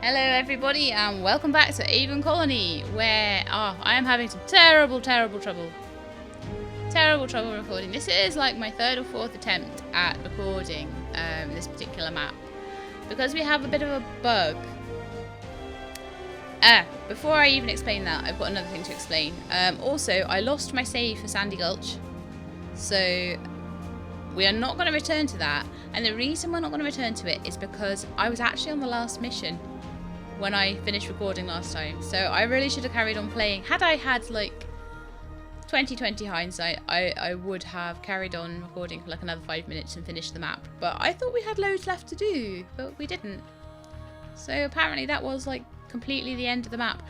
Hello everybody and welcome back to Aven Colony, where I am having some terrible trouble recording. This is like my third or fourth attempt at recording this particular map because we have a bit of a bug. Before I even explain that, I've got another thing to explain. Also, I lost my save for Sandy Gulch, so we are not going to return to that, and the reason we're not going to return to it is because I was actually on the last mission when I finished recording last time, so I really should have carried on playing. Had I had like 20/20 hindsight, I would have carried on recording for like another 5 minutes and finished the map, but I thought we had loads left to do, but we didn't. So apparently that was like completely the end of the map.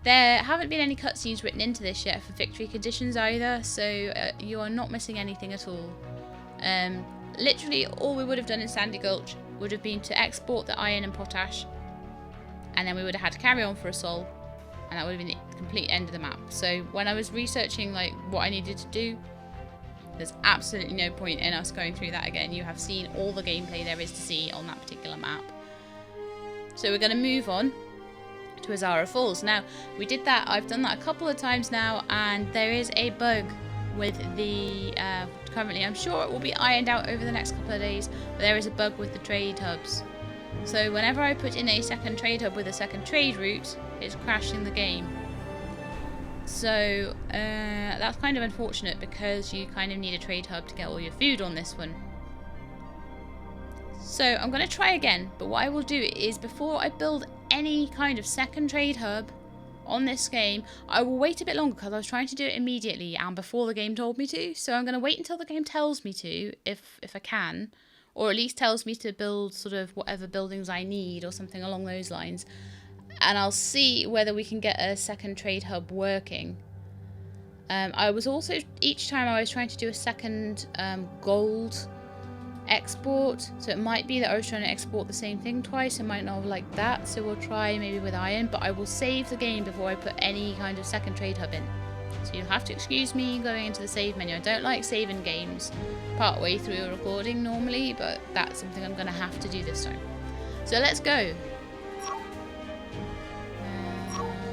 There haven't been any cutscenes written into this yet for victory conditions either, so you are not missing anything at all. Literally all we would have done in Sandy Gulch would have been to export the iron and potash, and then we would have had to carry on for a sol, and that would have been the complete end of the map. So when I was researching like what I needed to do, there's absolutely no point in us going through that again. You have seen all the gameplay there is to see on that particular map. So we're going to move on to Azara Falls. Now, we did that, I've done that a couple of times now, and there is a bug with the, currently I'm sure it will be ironed out over the next couple of days, but there is a bug with the trade hubs. So whenever I put in a second trade hub with a second trade route, it's crashing the game. So that's kind of unfortunate because you kind of need a trade hub to get all your food on this one. So I'm going to try again, but what I will do is before I build any kind of second trade hub on this game, I will wait a bit longer because I was trying to do it immediately and before the game told me to. So I'm going to wait until the game tells me to, if I can, or at least tells me to build sort of whatever buildings I need or something along those lines. And I'll see whether we can get a second trade hub working. I was also, each time I was trying to do a second gold export, so it might be that I was trying to export the same thing twice. I might not have liked that, so we'll try maybe with iron, but I will save the game before I put any kind of second trade hub in. So you'll have to excuse me going into the save menu. I don't like saving games part way through a recording normally, but that's something I'm going to have to do this time. So let's go.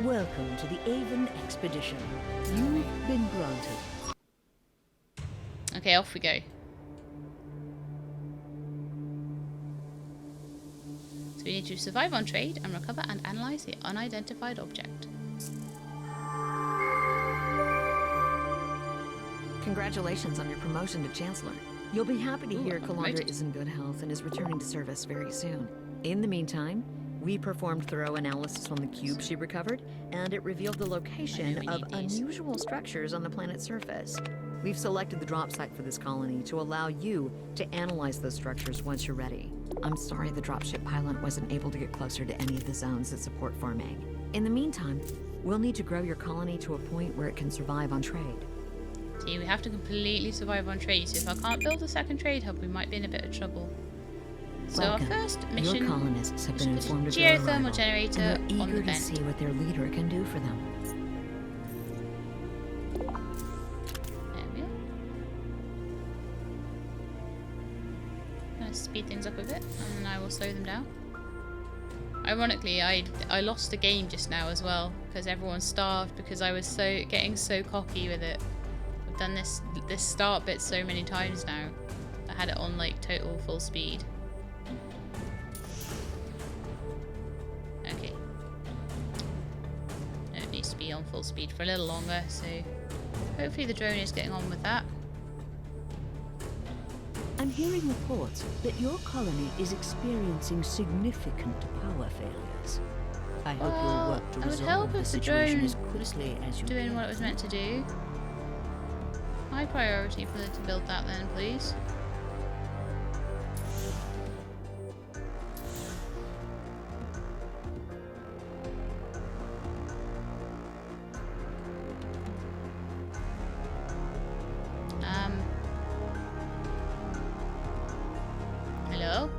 Welcome to the Aven Expedition. You've been granted. Okay, off we go. So we need to survive on trade and recover and analyze the unidentified object. Congratulations on your promotion to Chancellor. You'll be happy to hear I'm Calandra promoted. is in good health and is returning to service very soon. In the meantime, we performed thorough analysis on the cube she recovered, and it revealed the location of unusual structures on the planet's surface. We've selected the drop site for this colony to allow you to analyze those structures once you're ready. I'm sorry the dropship pilot wasn't able to get closer to any of the zones that support farming. In the meantime, we'll need to grow your colony to a point where it can survive on trade. See, we have to completely survive on trade, so if I can't build a second trade hub, we might be in a bit of trouble. So Welcome. our first mission, Your colonists have been informed of your geothermal arrival, generator and they're on the eager to vent. see what their leader can do for them. There we are. Gonna speed things up a bit, and then I will slow them down. Ironically, I lost the game just now as well because everyone starved because I was getting so cocky with it. I've done this start bit so many times now. I had it on like total full speed. Okay. No, it needs to be on full speed for a little longer, so hopefully the drone is getting on with that. I'm hearing reports that your colony is experiencing significant power failures. I hope you'll work to I would resolve help the if the situation drone as quickly as you doing can. what it was meant to do. High priority for it to build that then, please. Hello?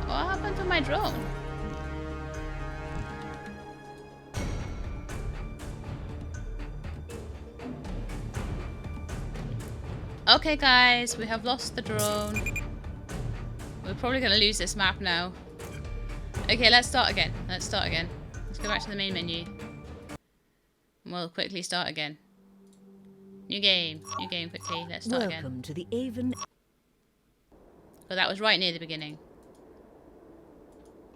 What happened to my drone? Okay guys, we have lost the drone. We're probably going to lose this map now. Okay, let's start again. Let's start again. Let's go back to the main menu. We'll quickly start again. New game quickly. Let's start again. Welcome to the Aven. But that was right near the beginning.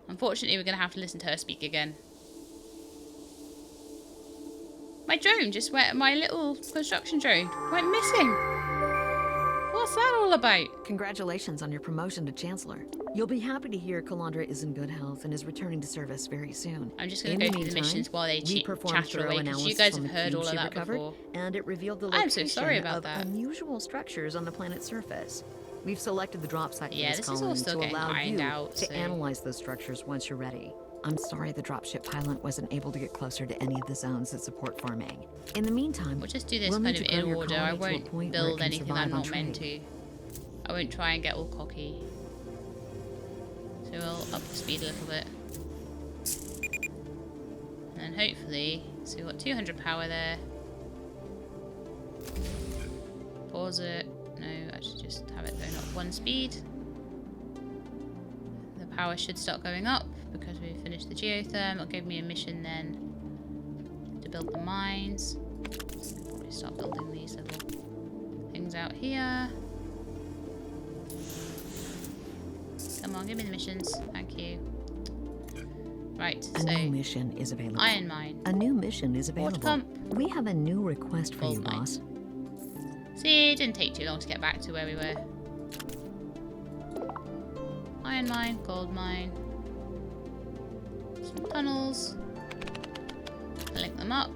Unfortunately, we're going to have to listen to her speak again. My drone just went. My little construction drone went missing. What's that all about? Congratulations on your promotion to Chancellor. You'll be happy to hear Calandra is in good health and is returning to service very soon. I'm just going to go through the missions while they chatter away, because you guys have heard all of that before. And it revealed the I'm so location sorry about of that. unusual structures on the planet's surface. We've selected the drop site for Yeah, this this is all colony still to getting allow ironed you out, to so- analyze those structures once you're ready. I'm sorry the dropship pilot wasn't able to get closer to any of the zones that support farming. In the meantime, We'll just do this we'll kind need of to grow in your order. I colony to a won't point where it build can anything I'm survive on not meant to. trade. I won't try and get all cocky. So we'll up the speed a little bit. And then hopefully, so we've got 200 power there. Pause it. No, I should just have it going up 1 speed. The power should start going up because we finished the geotherm. It'll give me a mission then to build the mines. So we'll probably start building these little things out here. Come on, give me the missions. Thank you. Right, A so new mission is available. iron mine. A new mission is Water available. pump. We have a new request for Gold you, mine. boss. See, it didn't take too long to get back to where we were. Iron mine, gold mine. Some tunnels. Link them up.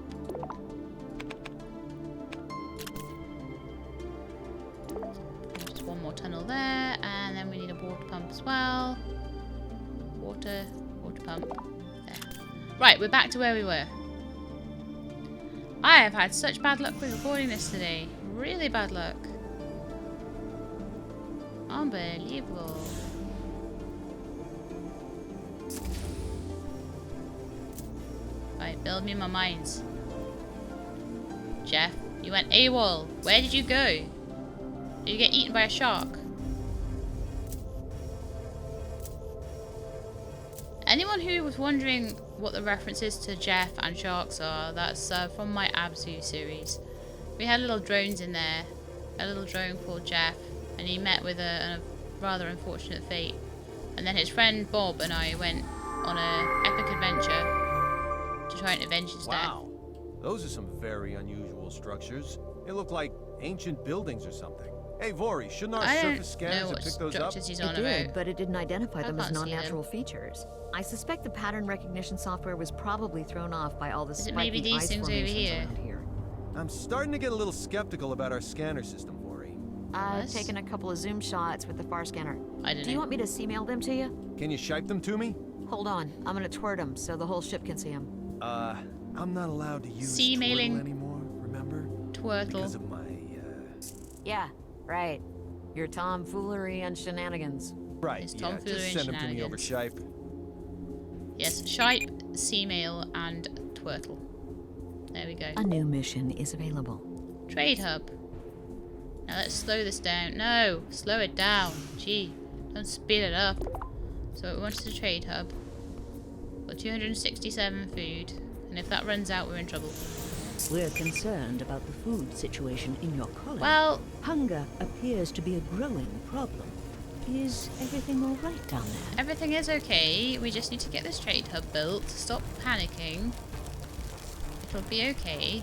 Just one more tunnel there, and then we need a water pump as well. Water pump. There. Right, we're back to where we were. I have had such bad luck with recording this today. Really bad luck. Unbelievable. Right, build me my mines. Jeff, you went AWOL. Where did you go? Did you get eaten by a shark? Anyone who was wondering what the references to Jeff and sharks are, that's from my Abzu series. We had little drones in there. A little drone called Jeff, and he met with a rather unfortunate fate. And then his friend Bob and I went on an epic adventure to try and avenge his death. Wow, those are some very unusual structures. They look like ancient buildings or something. Hey, Vori, shouldn't our I surface don't know scanners have what picked those up? structures he's It on did, about. but it didn't identify them as can't see them. non-natural features. I suspect the pattern recognition software was probably thrown off by all the Is it spiky maybe these ice things over formations here? around here. I'm starting to get a little skeptical about our scanner system, Vori. I've Yes? taken a couple of zoom shots with the far scanner. I don't Do you know. want me to C-mail them to you? Can you shipe them to me? Hold on, I'm gonna twert them so the whole ship can see them. I'm not allowed to use C-mailing. Twirtle anymore, remember? Because Twirtle. of my, Yeah, right. Your tomfoolery and shenanigans. Right, It's yeah, tomfoolery just and send them to me over shenanigans. shipe. Yes, Shipe, C-mail, and Twirtle. There we go. A new mission is available. Trade hub. Now let's slow this down. No, slow it down. Gee, don't speed it up. So we wanted a trade hub. Got 267 food, and if that runs out, we're in trouble. We're concerned about the food situation in your colony. Well, Hunger appears to be a growing problem. Is everything all right down there? everything is okay. We just need to get this trade hub built. Stop panicking. It'll be okay.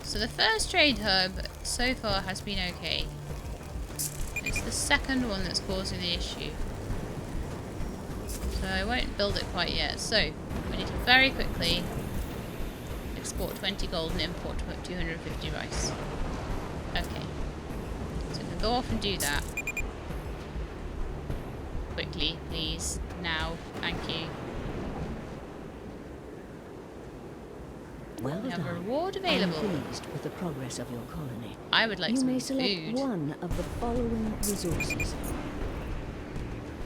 So the first trade hub so far has been okay. It's the second one that's causing the issue. So I won't build it quite yet. So we need to very quickly export 20 gold and import 250 rice. Okay. So we can go off and do that. Quickly, please. Now. Thank you. Well We have a done. reward I'm available. pleased with the progress of your colony. I would like You some may select food. one of the following resources.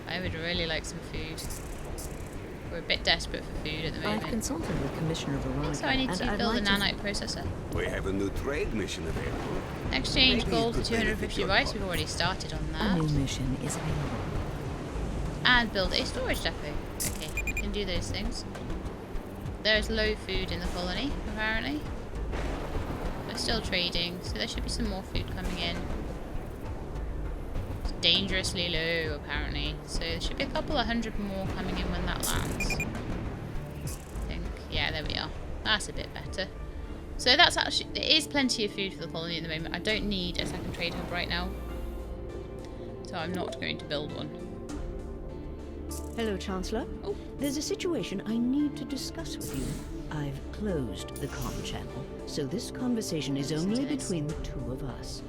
I would really like some food. We're a bit desperate for food at the I've moment. consulted with Commissioner Veronica. Also, I need and to I'd build a like to- nanite processor. We have a new trade mission available. Exchange Maybe gold it for could benefit 250 your rice. cause. We've already started on A that. new mission is available. And build a storage depot. Okay, we can do those things. There's low food in the colony, apparently. We're still trading, so there should be some more food coming in. It's dangerously low, apparently. So there should be a couple of hundred more coming in when that lands. I think. Yeah, there we are. That's a bit better. So that's actually... There is plenty of food for the colony at the moment. I don't need a second trade hub right now. So I'm not going to build one. Hello, Chancellor. Oh. There's a situation I need to discuss with you. I've closed the comm channel, so this conversation is only between the two of us.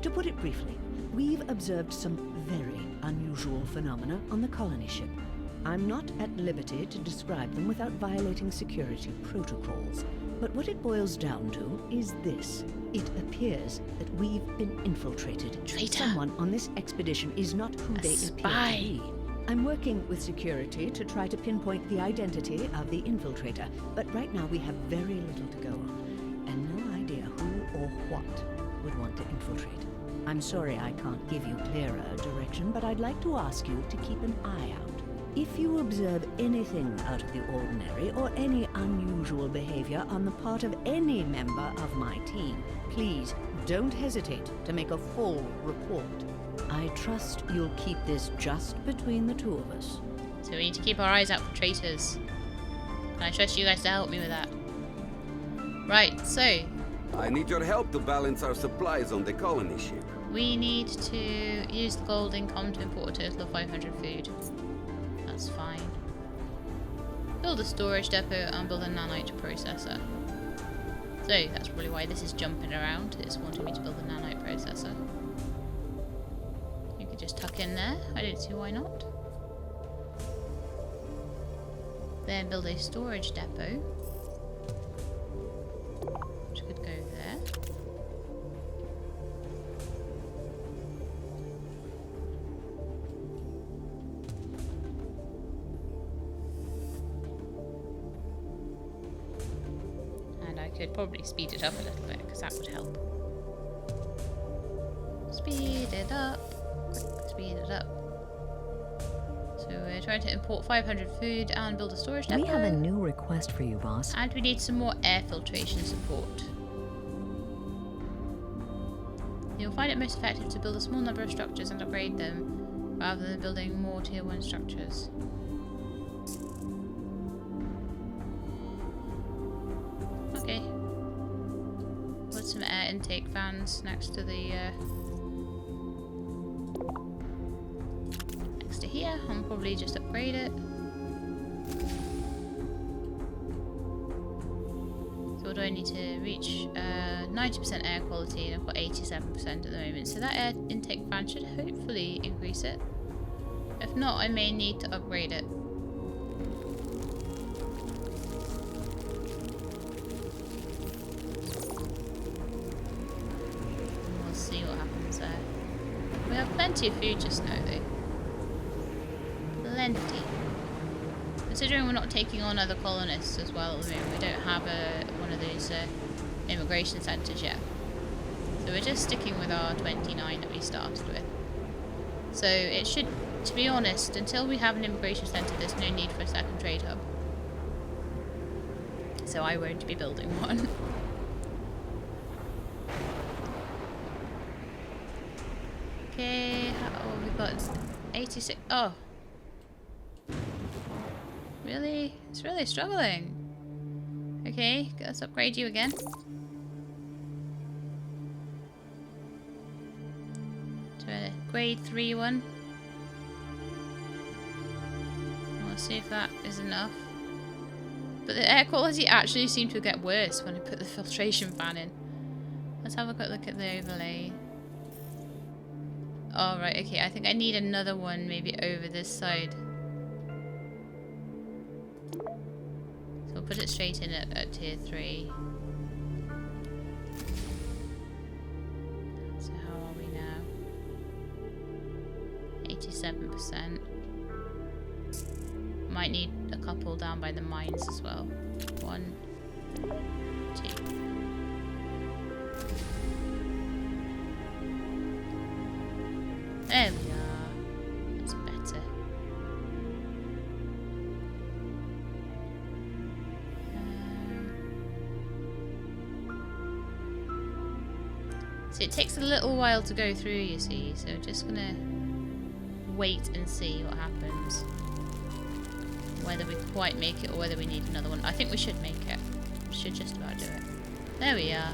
To put it briefly, we've observed some very unusual phenomena on the colony ship. I'm not at liberty to describe them without violating security protocols. But what it boils down to is this. It appears that we've been infiltrated. Traitor. Someone on this expedition is not who they appear spy. to be. I'm working with security to try to pinpoint the identity of the infiltrator, but right now we have very little to go on, and no idea who or what would want to infiltrate. I'm sorry I can't give you clearer direction, but I'd like to ask you to keep an eye out. If you observe anything out of the ordinary or any unusual behavior on the part of any member of my team, please don't hesitate to make a full report. I trust you'll keep this just between the two of us. So we need to keep our eyes out for traitors. And I trust you guys to help me with that. Right, so I need your help to balance our supplies on the colony ship. we need to use the gold income to import a total of 500 food. That's fine. Build a storage depot and build a nanite processor. So that's probably why this is jumping around. It's wanting me to build a nanite processor. You could just tuck in there. I don't see why not. Then build a storage depot, which could go there. And I could probably speed it up a little bit because that would help. Speed it up. Quick, speed it up. So we're trying to import 500 food and build a storage depot. We have a new request for you, boss. And we need some more air filtration support. You'll find it most effective to build a small number of structures and upgrade them, rather than building more tier 1 structures. Okay. Put some air intake fans next to the next to here. I'll probably just upgrade it. So what do I need to reach? 90% air quality, and I've got 87% at the moment. So that air intake fan should hopefully increase it. If not, I may need to upgrade it. We'll see what happens there. We have plenty of food just now, though. Plenty. Considering we're not taking on other colonists as well at the moment, we don't have one of those immigration centres yet. So we're just sticking with our 29 that we started with. So it should, to be honest, until we have an immigration centre, there's no need for a second trade hub. So I won't be building one. Okay, oh, we've got 86. Oh. Really? It's really struggling. Okay, let's upgrade you again. To a grade 3 one. We'll see if that is enough. But the air quality actually seemed to get worse when I put the filtration fan in. Let's have a quick look at the overlay. Oh, right, okay. I think I need another one maybe over this side. So we'll put it straight in at tier 3. So how are we now? 87%. might need a couple down by the mines as well. 1, 2. There we are. That's better. So it takes a little while to go through, you see, so just gonna wait and see what happens. Whether we quite make it or whether we need another one. I think we should make it. We should just about do it. There we are.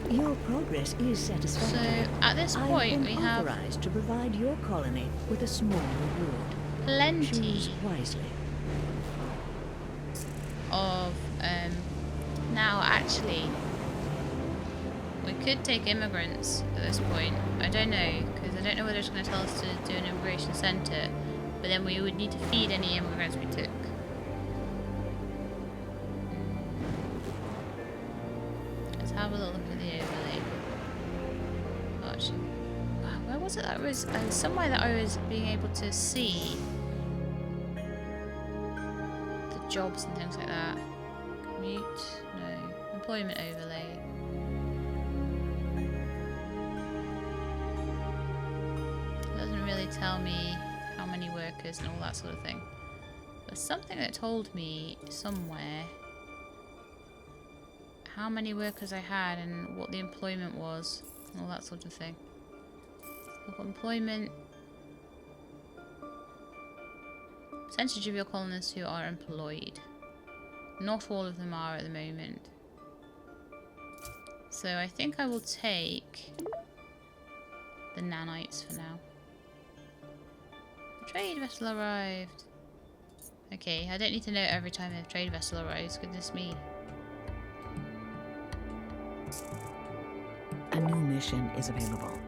Your progress is So satisfactory. at this I've point been we have authorized to provide your colony with a small reward. plenty Choose wisely. of now actually we could take immigrants at this point. I don't know, because I don't know whether it's going to tell us to do an immigration centre, but then we would need to feed any immigrants we took. Let's have a look at the overlay. Gosh, where was it that I was somewhere that I was being able to see the jobs and things like that. Commute, no. Employment overlay. It doesn't really tell me how many workers and all that sort of thing. There's something that told me somewhere how many workers I had and what the employment was and all that sort of thing. I've got employment. Percentage of your colonists who are employed. Not all of them are at the moment. So I think I will take the nanites for now. The trade vessel arrived. Okay, I don't need to know every time a trade vessel arrives, goodness me. A new mission is available.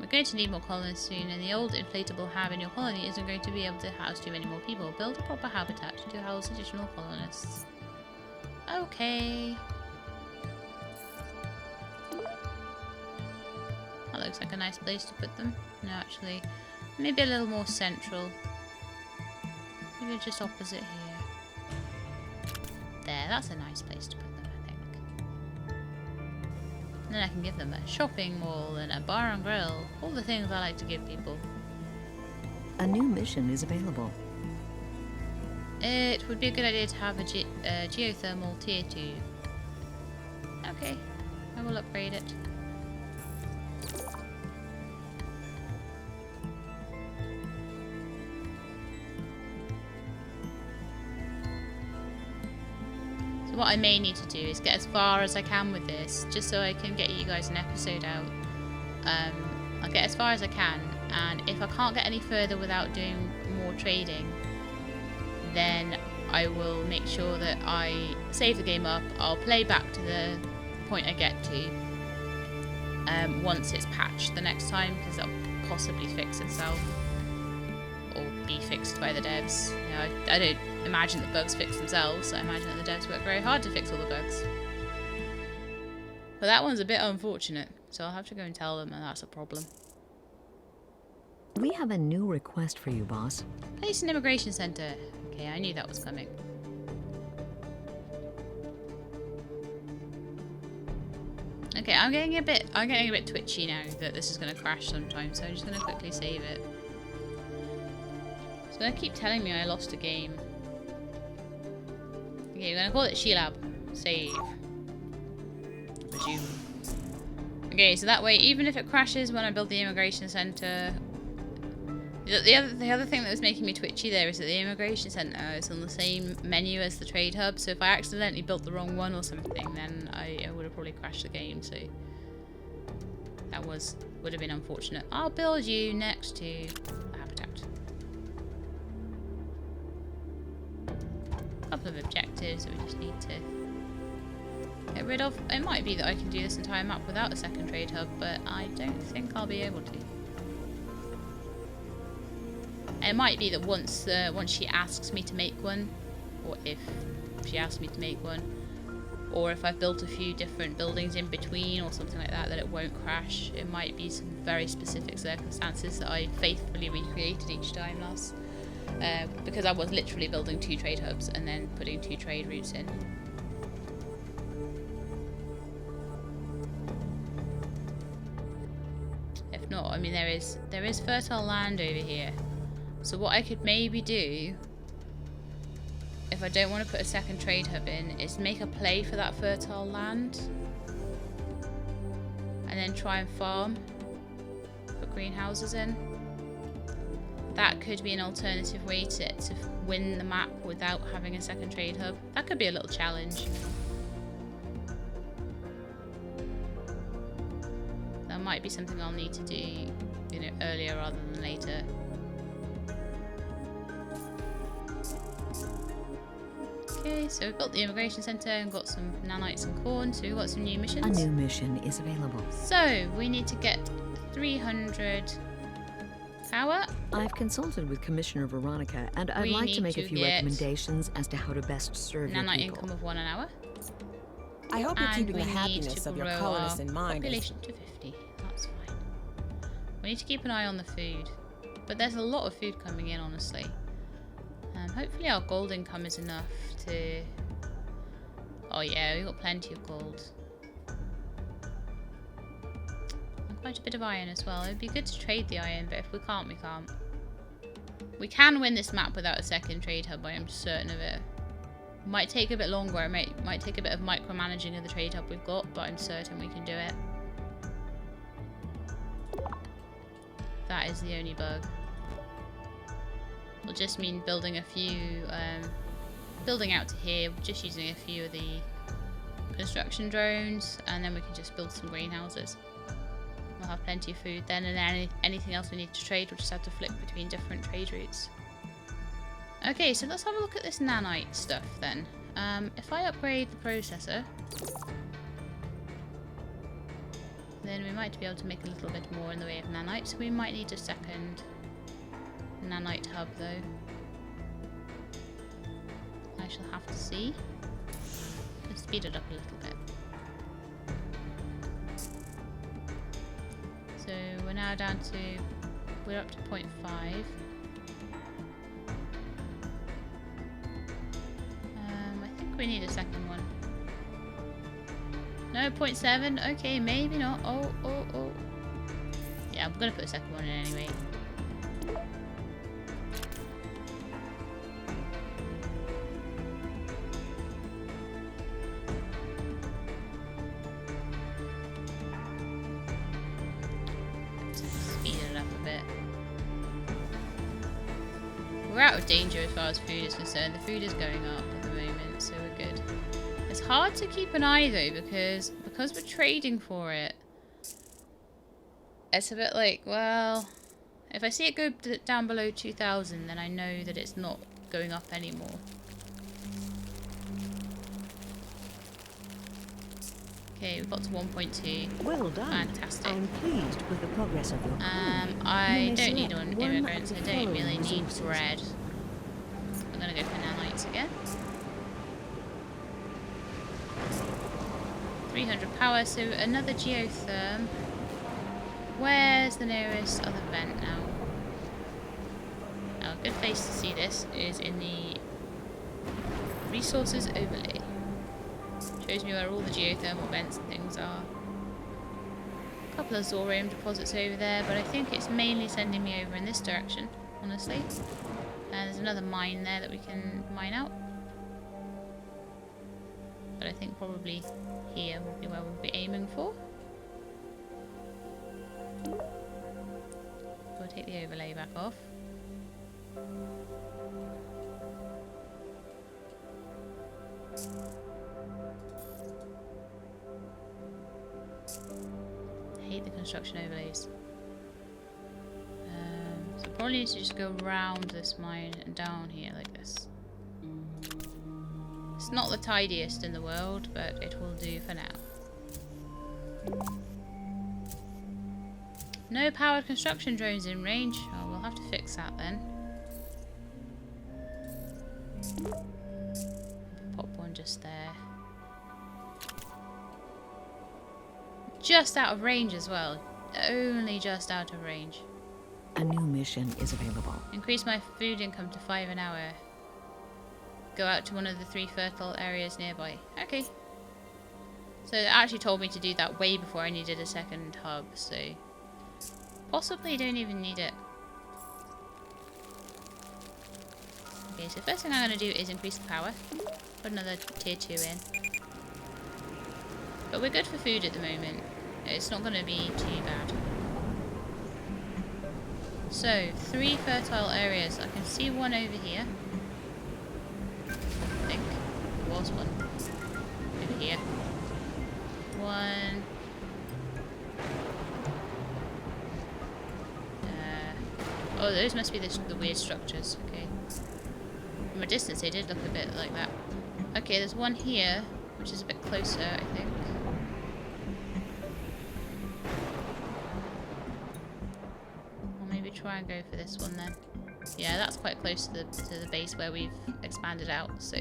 We're going to need more colonists soon, and the old inflatable hab in your colony isn't going to be able to house too many more people. Build a proper habitat to house additional colonists. Okay. That looks like a nice place to put them. No, actually, maybe a little more central. Maybe just opposite here. There, that's a nice place to put them, I think. And then I can give them a shopping mall and a bar and grill. All the things I like to give people. A new mission is available. It would be a good idea to have a geothermal tier 2. Okay, I will upgrade it. So what I may need to do is get as far as I can with this, just so I can get you guys an episode out. I'll get as far as I can, and if I can't get any further without doing more trading, then I will make sure that I save the game up. I'll play back to the point I get to once it's patched the next time, because that'll possibly fix itself or be fixed by the devs. You know, I don't imagine that bugs fix themselves, so I imagine that the devs work very hard to fix all the bugs. But that one's a bit unfortunate, so I'll have to go and tell them that that's a problem. We have a new request for you, boss. Place an immigration centre. Okay, I knew that was coming. Okay, I'm getting a bit twitchy now that this is going to crash sometime, so I'm just going to quickly save it. It's going to keep telling me I lost a game. Okay, we're going to call it Shilab. Save. Resume. Okay, so that way, even if it crashes when I build the immigration centre... The other thing that was making me twitchy there is that the immigration centre is on the same menu as the trade hub, so if I accidentally built the wrong one or something, then I would have probably crashed the game, so that would have been unfortunate. I'll build you next to the habitat. A couple of objectives that we just need to get rid of. It might be that I can do this entire map without a second trade hub, but I don't think I'll be able to. It might be that once she asks me to make one, or if she asks me to make one, or if I've built a few different buildings in between or something like that, that it won't crash. It might be some very specific circumstances that I faithfully recreated each time, lass. because I was literally building 2 trade hubs and then putting 2 trade routes in. If not, I mean, there is fertile land over here. So what I could maybe do, if I don't want to put a second trade hub in, is make a play for that fertile land. And then try and farm. Put greenhouses in. That could be an alternative way to win the map without having a second trade hub. That could be a little challenge. That might be something I'll need to do, you know, earlier rather than later. Okay, so we've got the immigration centre and got some nanites and corn, so we've got some new missions. A new mission is available. So, we need to get 300 power. I've consulted with Commissioner Veronica, and I'd like to make a few recommendations as to how to best serve your nanite people. income of 1 an hour. I hope you're And keeping we the need happiness to of your grow colonists our in mind. population to 50. That's fine. We need to keep an eye on the food. But there's a lot of food coming in, honestly. Hopefully our gold income is enough to... Oh yeah, we've got plenty of gold. And quite a bit of iron as well. It'd be good to trade the iron, but if we can't, we can't. We can win this map without a second trade hub, I am certain of it. Might take a bit longer, it might take a bit of micromanaging of the trade hub we've got, but I'm certain we can do it. That is the only bug. It'll just mean building a few, building out to here, just using a few of the construction drones, and then we can just build some greenhouses. We'll have plenty of food then, and then anything else we need to trade, we'll just have to flick between different trade routes. Okay, so let's have a look at this nanite stuff then. If I upgrade the processor, then we might be able to make a little bit more in the way of nanite, so we might need a second nanite hub though. I shall have to see. Let's speed it up a little bit. So we're now down to, we're up to 0.5. I think we need a second one. No, 0.7. Okay, maybe not. Oh. Yeah, I'm gonna put a second one in anyway. Speed it up a bit. We're out of danger as far as food is concerned. The food is going up at the moment, so we're good. It's hard to keep an eye though because we're trading for it. It's a bit like, well, if I see it go down below 2,000, then I know that it's not going up anymore. Okay, we've got to 1.2. Well done. Fantastic. I'm pleased with the progress of your colony. I You may don't need select an one immigrants. of I the don't really following need resources. bread. I'm gonna go for nanites again. 300 power, so another geotherm. Where's the nearest other vent now? Now, a good place to see this is in the resources overlay. Shows me where all the geothermal vents and things are. A couple of Zorium deposits over there, but I think it's mainly sending me over in this direction, honestly. There's another mine there that we can mine out. But I think probably here will be where we'll be aiming for. We'll take the overlay back off. I hate the construction overlays. So probably need to just go around this mine and down here like this. It's not the tidiest in the world, but it will do for now. No powered construction drones in range. Oh, we'll have to fix that then. Pop one just there. Just out of range as well. Only just out of range. A new mission is available. Increase my food income to 5 an hour. Go out to one of the 3 fertile areas nearby. Okay. So it actually told me to do that way before I needed a second hub, so possibly don't even need it. Okay, so first thing I'm going to do is increase the power. Put another tier 2 in. But we're good for food at the moment. It's not going to be too bad. So, 3 fertile areas. I can see one over here. I think there was one over here. One. Oh, those must be the weird structures. Okay. From a distance, they did look a bit like that. Okay, there's one here, which is a bit closer, I think. Try and go for this one then. Yeah, that's quite close to the base where we've expanded out, so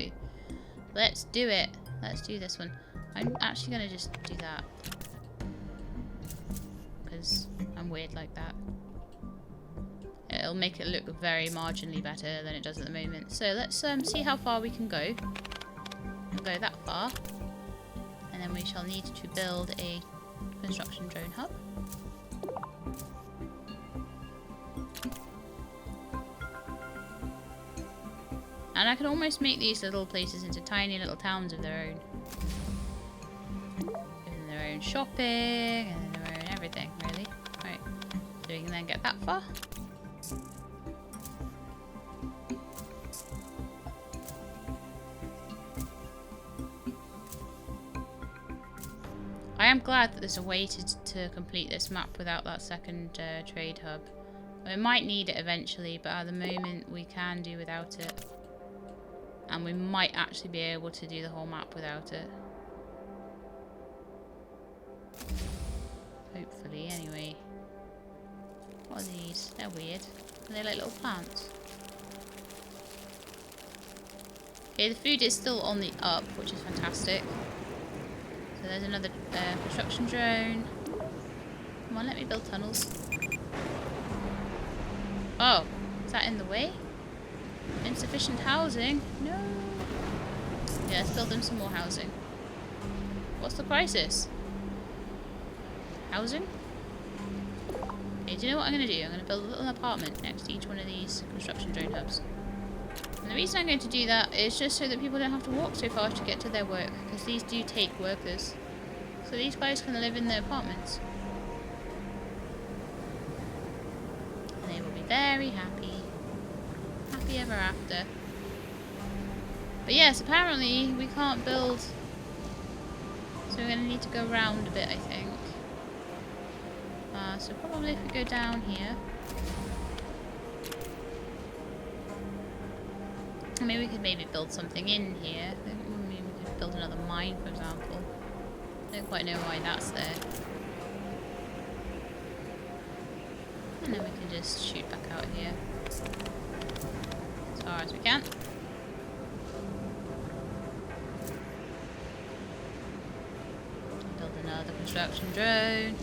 let's do it. Let's do this one. I'm actually gonna just do that because I'm weird like that. It'll make it look very marginally better than it does at the moment. So let's see how far we can go. We'll go that far, and then we shall need to build a construction drone hub. And I can almost make these little places into tiny little towns of their own. Giving their own shopping and their own everything, really. Right, so we can then get that far. I am glad that there's a way to complete this map without that second trade hub. We might need it eventually, but at the moment we can do without it. And we might actually be able to do the whole map without it. Hopefully, anyway. What are these? They're weird. Are they like little plants? Okay, the food is still on the up, which is fantastic. So there's another construction drone. Come on, let me build tunnels. Oh, is that in the way? Insufficient housing? No. Yeah, let's build them some more housing. What's the crisis? Housing? Okay, do you know what I'm going to do? I'm going to build a little apartment next to each one of these construction drone hubs. And the reason I'm going to do that is just so that people don't have to walk so far to get to their work, because these do take workers. So these guys can live in their apartments. And they will be very happy. Happy ever after. But yes, apparently we can't build, so we're going to need to go around a bit, I think. So probably if we go down here, I mean we could maybe build something in here. Maybe we could build another mine, for example. I don't quite know why that's there. And then we can just shoot back out here as far as we can. Build another construction drone.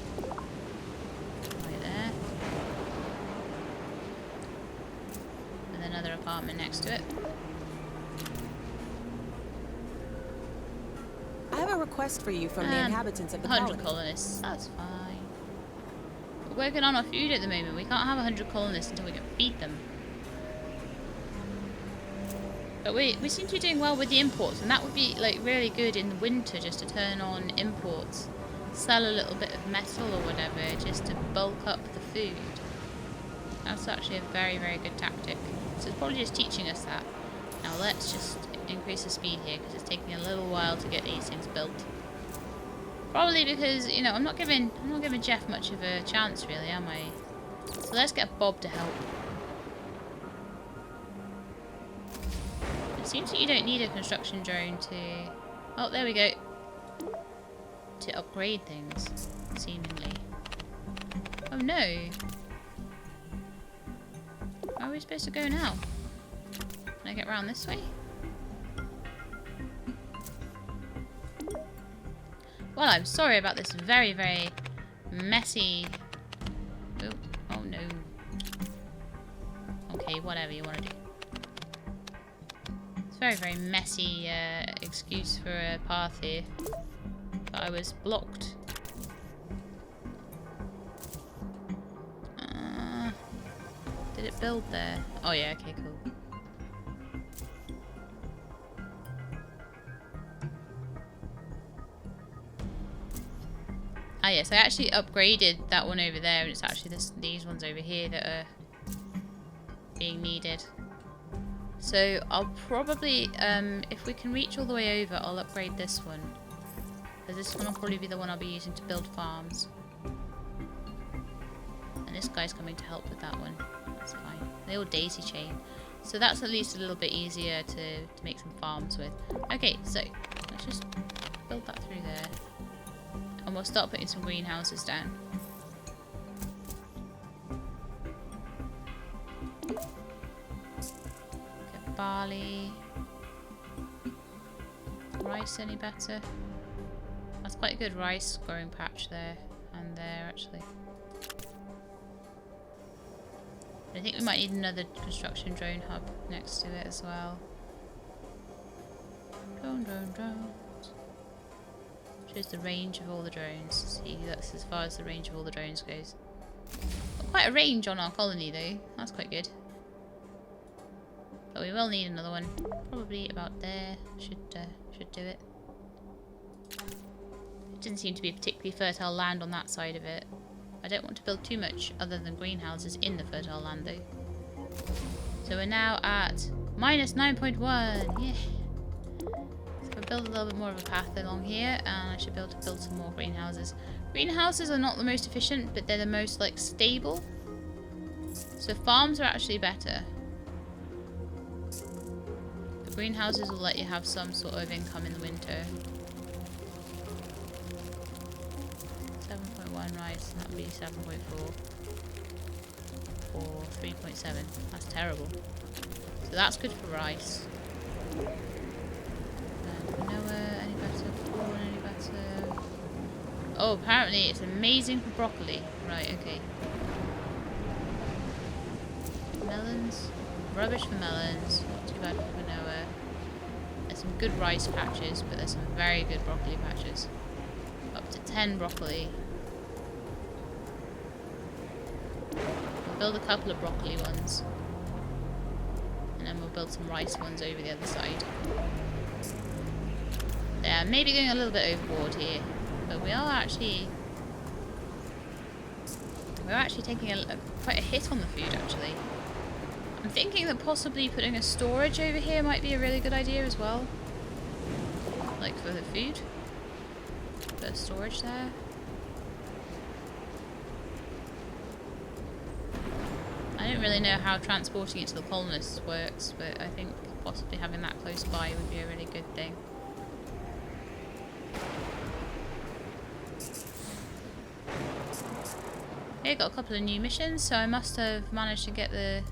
Right there. With another apartment next to it. I have a request for you from the inhabitants of the 100 colony. colonists. That's fine. We're working on our food at the moment. We can't have 100 colonists until we can feed them. But we seem to be doing well with the imports, and that would be like really good in the winter, just to turn on imports, sell a little bit of metal or whatever, just to bulk up the food. That's actually a very, very good tactic. So it's probably just teaching us that. Now let's just increase the speed here, because it's taking a little while to get these things built. Probably because, you know, I'm not giving Jeff much of a chance, really, am I? So let's get Bob to help. It seems that you don't need a construction drone to... Oh, there we go. To upgrade things, seemingly. Oh no! Where are we supposed to go now? Can I get around this way? Well, I'm sorry about this very, very messy... Oh no. Okay, whatever you want to do. It's a very, very messy excuse for a path here. But I was blocked. Did it build there? Oh yeah, okay, cool. Ah yes, I actually upgraded that one over there, and it's actually these ones over here that are being needed. So I'll probably, if we can reach all the way over, I'll upgrade this one. Because this one will probably be the one I'll be using to build farms. And this guy's coming to help with that one. That's fine. They all daisy chain. So that's at least a little bit easier to make some farms with. Okay, so let's just build that through there. And we'll start putting some greenhouses down. Get barley. Rice any better? That's quite a good rice growing patch there and there actually. I think we might need another construction drone hub next to it as well. Drones. Shows the range of all the drones. See, that's as far as the range of all the drones goes. Got quite a range on our colony though. That's quite good. But we will need another one. Probably about there. Should do it. It didn't seem to be a particularly fertile land on that side of it. I don't want to build too much other than greenhouses in the fertile land though. So we're now at minus 9.1. Yeah. So we'll build a little bit more of a path along here, and I should be able to build some more greenhouses. Greenhouses are not the most efficient, but they're the most like stable. So farms are actually better. The greenhouses will let you have some sort of income in the winter. 7.1 rice, that would be 7.4 or 3.7. That's terrible. So that's good for rice. Quinoa, any better? Corn, any better? Oh, apparently it's amazing for broccoli. Right, okay. Melons. Rubbish for melons. Not too bad for quinoa. There's some good rice patches, but there's some very good broccoli patches. Up to 10 broccoli. We'll build a couple of broccoli ones. And then we'll build some rice ones over the other side. Yeah, maybe going a little bit overboard here. But we're actually taking quite a hit on the food actually. I'm thinking that possibly putting a storage over here might be a really good idea as well. Like for the food. Put a storage there. I don't really know how transporting it to the colonists works, but I think possibly having that close by would be a really good thing. Okay, got a couple of new missions, so I must have managed to get the...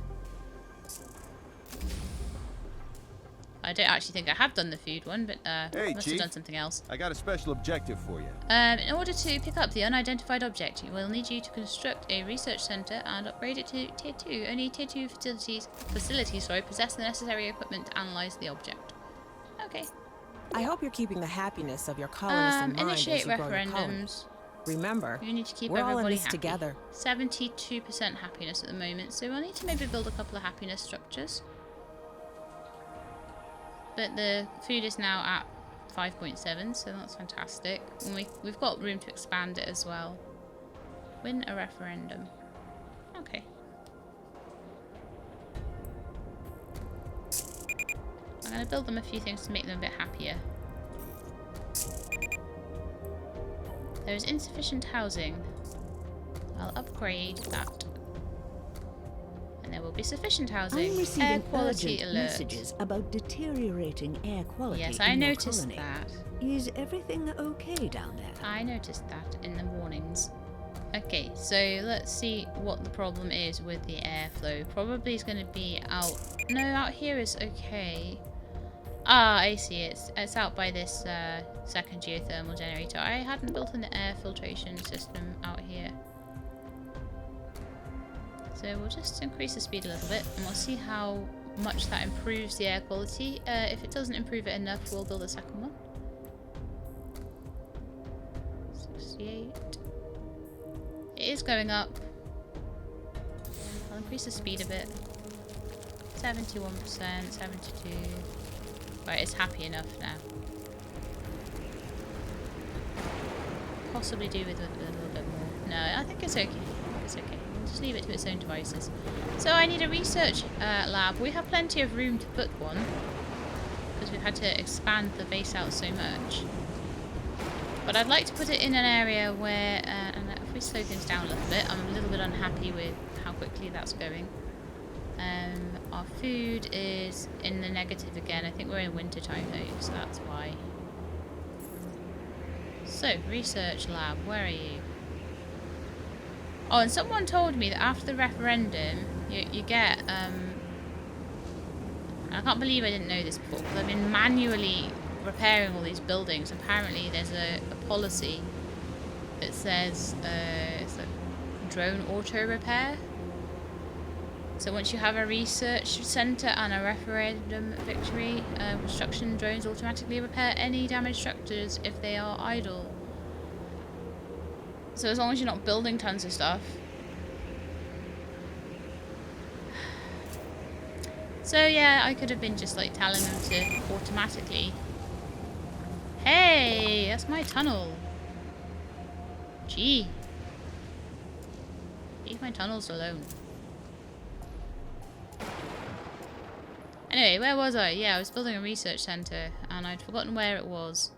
I don't actually think I have done the food one, but Hey, must Chief. have done something else. I got a special objective for you. In order to pick up the unidentified object, we will need you to construct a research center and upgrade it to Tier 2. Only Tier 2 facilities possess the necessary equipment to analyze the object. Okay. I hope you're keeping the happiness of your colonists in mind Initiate as you grow your colony. referendums. Remember, You need to keep we're all in everybody this happy. together. 72% happiness at the moment, so we'll need to maybe build a couple of happiness structures. But the food is now at 5.7, so that's fantastic. And we've got room to expand it as well. Win a referendum. Okay. I'm going to build them a few things to make them a bit happier. There is insufficient housing. I'll upgrade that. And there will be sufficient housing. I'm Air receiving quality urgent alert. messages about deteriorating air quality Yes, in I your noticed colony. that. Is everything okay down there? I noticed that in the warnings. Okay, so let's see what the problem is with the airflow. Probably is going to be out... No, out here is okay. Ah, I see. It's out by this second geothermal generator. I hadn't built an air filtration system out here. So we'll just increase the speed a little bit, and we'll see how much that improves the air quality. If it doesn't improve it enough, we'll build a second one. 68. It is going up. I'll increase the speed a bit. 71%, 72. Right, it's happy enough now. Possibly do with a little bit more. No, I think it's okay. It's okay. We'll just leave it to its own devices. So I need a research lab. We have plenty of room to put one because we've had to expand the base out so much. But I'd like to put it in an area where, and if we slow things down a little bit, I'm a little bit unhappy with how quickly that's going. Our food is in the negative again. I think we're in winter time though, so that's why. So, research lab, where are you? Oh, and someone told me that after the referendum, you get, I can't believe I didn't know this before, because I've been manually repairing all these buildings. Apparently there's a policy that says, it's like drone auto repair. So once you have a research centre and a referendum victory, construction drones automatically repair any damaged structures if they are idle. So as long as you're not building tons of stuff. So yeah, I could have been just like telling them to automatically. Hey, that's my tunnel. Gee. Leave my tunnels alone. Anyway, where was I? Yeah, I was building a research centre and I'd forgotten where it was.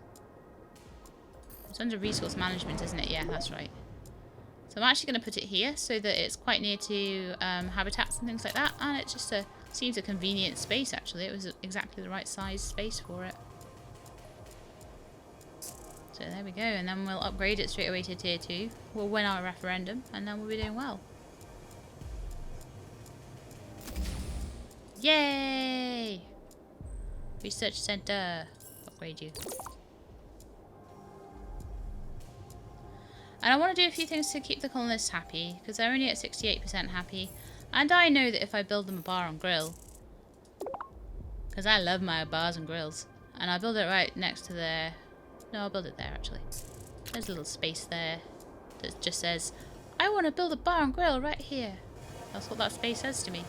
It's under resource management, isn't it? Yeah, that's right. So I'm actually going to put it here so that it's quite near to habitats and things like that. And it just seems a convenient space, actually. It was exactly the right size space for it. So there we go. And then we'll upgrade it straight away to tier 2. We'll win our referendum and then we'll be doing well. Yay! Research Centre. Upgrade you. And I want to do a few things to keep the colonists happy, because they're only at 68% happy. And I know that if I build them a bar and grill, because I love my bars and grills, and I'll build it right next to their... No, I'll build it there, actually. There's a little space there that just says, I want to build a bar and grill right here. That's what that space says to me.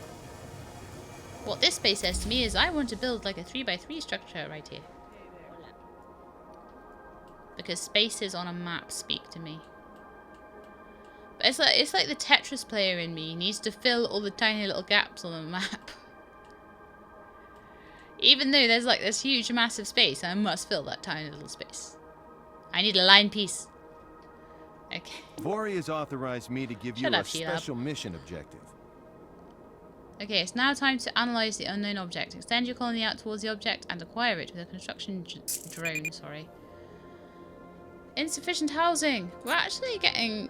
What this space says to me is I want to build like a 3x3 structure right here. Because spaces on a map speak to me. But it's like the Tetris player in me needs to fill all the tiny little gaps on the map. Even though there's like this huge massive space, I must fill that tiny little space. I need a line piece. Okay. Vori has authorized me to give you a special mission objective. Okay, it's now time to analyze the unknown object. Extend your colony out towards the object and acquire it with a construction drone, sorry. Insufficient housing. We're actually getting...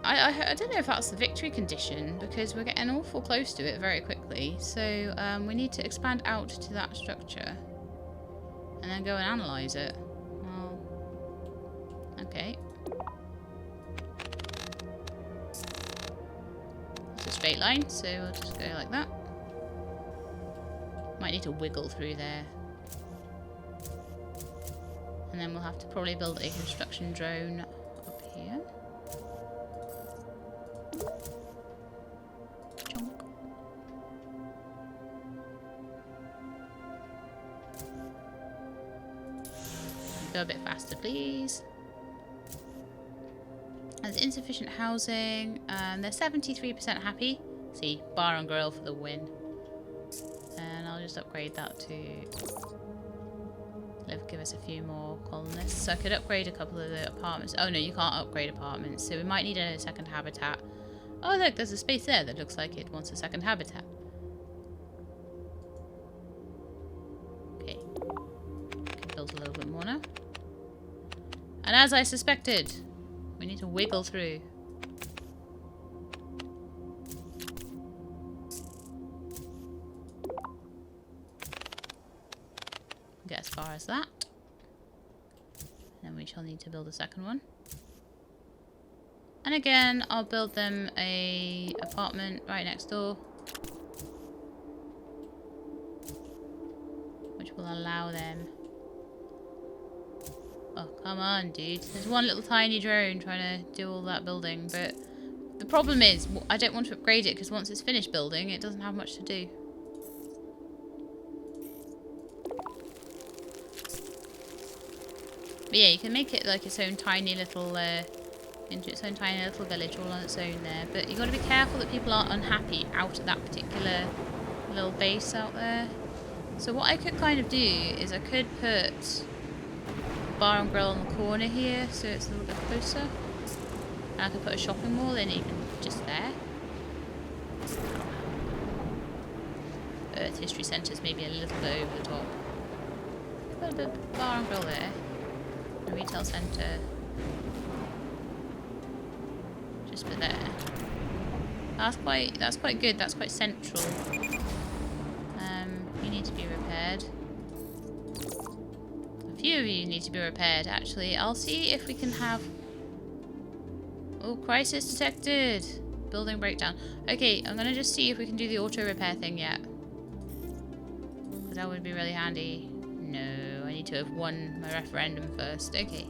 I don't know if that's the victory condition, because we're getting awful close to it very quickly. So we need to expand out to that structure. And then go and analyze it. Well... Okay. Straight line, so we'll just go like that. Might need to wiggle through there. And then we'll have to probably build a construction drone up here. Chonk. Go a bit faster, please. There's insufficient housing. They're 73% happy. See, bar and grill for the win. And I'll just upgrade that to give us a few more colonists. So I could upgrade a couple of the apartments. Oh no, you can't upgrade apartments. So we might need a second habitat. Oh look, there's a space there that looks like it wants a second habitat. Okay. Can build a little bit more now. And as I suspected, we need to wiggle through. Get as far as that. Then we shall need to build a second one. And again, I'll build them a apartment right next door, which will allow them. Oh, come on, dude. There's one little tiny drone trying to do all that building, but the problem is I don't want to upgrade it because once it's finished building, it doesn't have much to do. But yeah, you can make it like its own tiny little, into its own tiny little village all on its own there. But you've got to be careful that people aren't unhappy out at that particular little base out there. So what I could kind of do is I could put a bar and grill on the corner here so it's a little bit closer. And I could put a shopping mall in even just there. Earth History Centre's maybe a little bit over the top. Put a bit of bar and grill there. A retail centre. Just put there. That's quite good. That's quite central. You need to be repaired. A few of you need to be repaired, actually. I'll see if we can have... Oh, crisis detected. Building breakdown. Okay, I'm gonna just see if we can do the auto repair thing yet. Because that would be really handy. No, I need to have won my referendum first. Okay.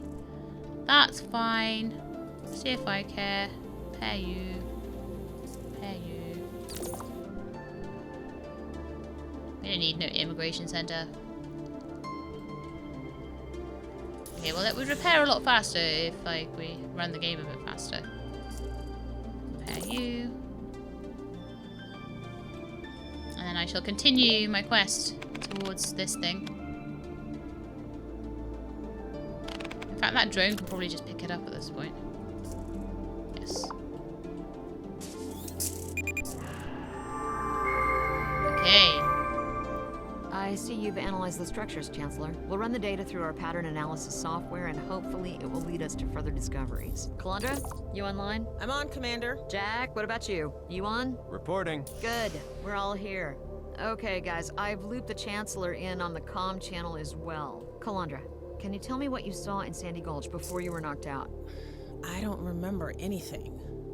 That's fine. See if I care. Repair you. Repair you. We don't need no immigration centre. Okay, well it would repair a lot faster if like we run the game a bit faster. Repair you. And then I shall continue my quest towards this thing. In fact, that drone can probably just pick it up at this point. Yes. Okay. I see you've analyzed the structures, Chancellor. We'll run the data through our pattern analysis software, and hopefully it will lead us to further discoveries. Calandra, you online? I'm on, Commander. Jack, what about you? You on? Reporting. Good. We're all here. Okay, guys, I've looped the Chancellor in on the comm channel as well. Calandra, can you tell me what you saw in Sandy Gulch before you were knocked out? I don't remember anything.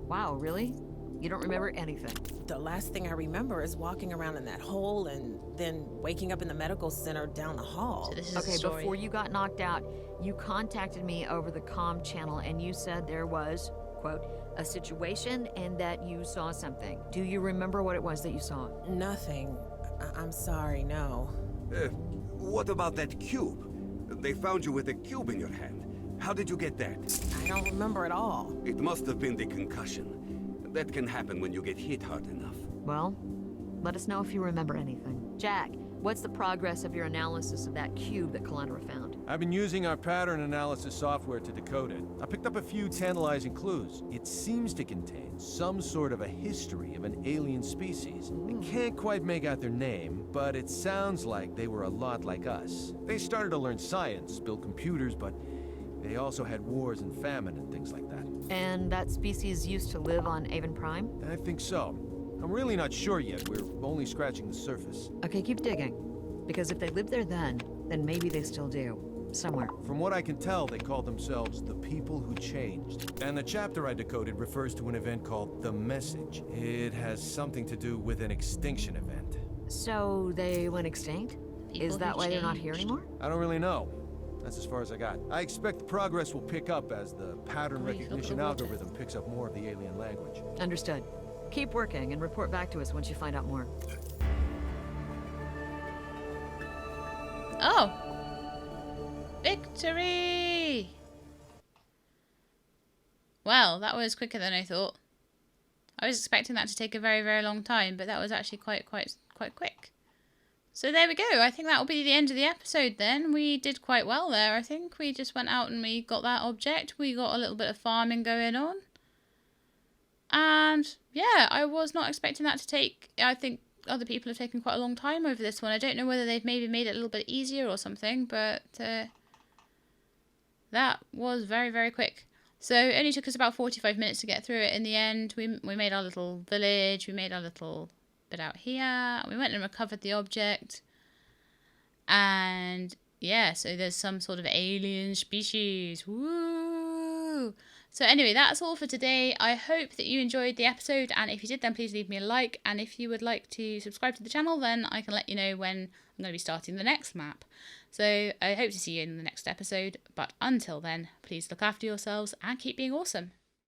Wow, really? You don't remember anything? The last thing I remember is walking around in that hole and then waking up in the medical center down the hall. So this is Okay, the story. before you got knocked out, you contacted me over the comm channel and you said there was, quote, a situation and that you saw something. Do you remember what it was that you saw? Nothing. I'm sorry, no. What about that cube? They found you with a cube in your hand. How did you get that? I don't remember at all. It must have been the concussion. That can happen when you get hit hard enough. Well, let us know if you remember anything. Jack, what's the progress of your analysis of that cube that Calandra found? I've been using our pattern analysis software to decode it. I picked up a few tantalizing clues. It seems to contain some sort of a history of an alien species. I can't quite make out their name, but it sounds like they were a lot like us. They started to learn science, build computers, but they also had wars and famine and things like that. And that species used to live on Aven Prime? I think so. I'm really not sure yet. We're only scratching the surface. Okay, keep digging. Because if they lived there then maybe they still do. Somewhere. From what I can tell, they called themselves the People Who Changed. And the chapter I decoded refers to an event called The Message. It has something to do with an extinction event. So they went extinct? Is that why they're not here anymore? I don't really know. That's as far as I got. I expect the progress will pick up as the pattern recognition algorithm picks up more of the alien language. Understood. Keep working and report back to us once you find out more. Oh! Victory! Well, that was quicker than I thought. I was expecting that to take a very, very long time, but that was actually quite quick. So there we go. I think that will be the end of the episode then. We did quite well there, I think. We just went out and we got that object. We got a little bit of farming going on. And yeah, I was not expecting that to take... I think other people have taken quite a long time over this one. I don't know whether they've maybe made it a little bit easier or something, but that was very, very quick. So it only took us about 45 minutes to get through it in the end. We made our little village. We made our little... bit out here. We went and recovered the object, and yeah, so there's some sort of alien species. Woo! So anyway, that's all for today. I hope that you enjoyed the episode, and if you did, then please leave me a like, and if you would like to subscribe to the channel, then I can let you know when I'm going to be starting the next map. So I hope to see you in the next episode, but until then, please look after yourselves and keep being awesome.